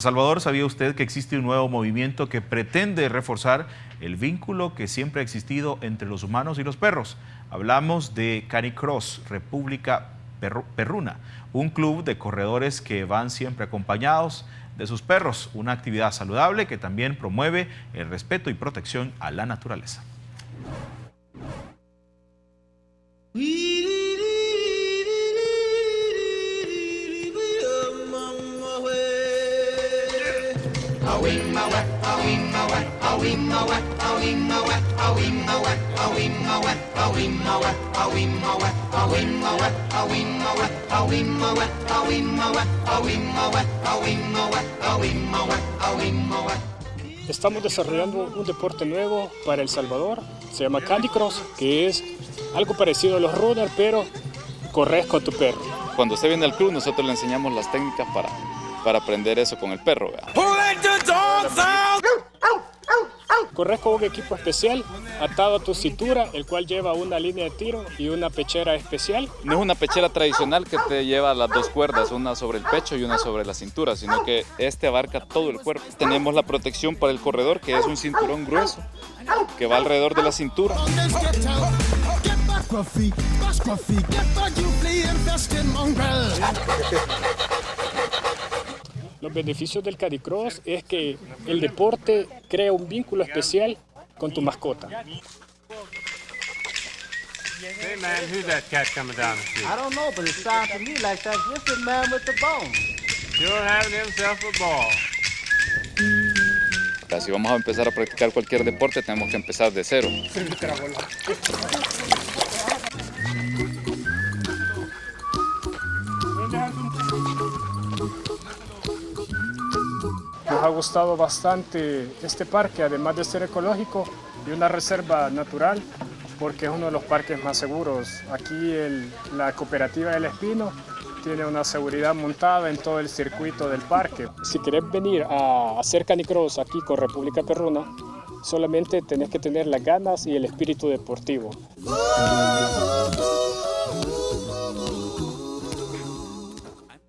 Salvador, ¿sabía usted que existe un nuevo movimiento que pretende reforzar el vínculo que siempre ha existido entre los humanos y los perros? Hablamos de Canicross, República Perruna, un club de corredores que van siempre acompañados de sus perros, una actividad saludable que también promueve el respeto y protección a la naturaleza. Estamos desarrollando un deporte nuevo para El Salvador, se llama Canicross, que es algo parecido a los runners, pero corres con tu perro. Cuando usted viene al club, nosotros le enseñamos las técnicas para aprender eso con el perro. Corres con un equipo especial atado a tu cintura, el cual lleva una línea de tiro y una pechera especial. No es una pechera tradicional que te lleva las dos cuerdas, una sobre el pecho y una sobre la cintura, sino que este abarca todo el cuerpo. Tenemos la protección para el corredor, que es un cinturón grueso que va alrededor de la cintura. Los beneficios del Canicross es que el deporte crea un vínculo especial con tu mascota. Hey man, who's that cat coming down the street? I don't know, but it sounds to me like that's just the man with the bone. Sure having himself a ball. Si vamos a empezar a practicar cualquier deporte, tenemos que empezar de cero. Nos ha gustado bastante este parque, además de ser ecológico y una reserva natural, porque es uno de los parques más seguros. Aquí la cooperativa del Espino tiene una seguridad montada en todo el circuito del parque. Si querés venir a hacer Canicross aquí con República Perruna, solamente tenés que tener las ganas y el espíritu deportivo.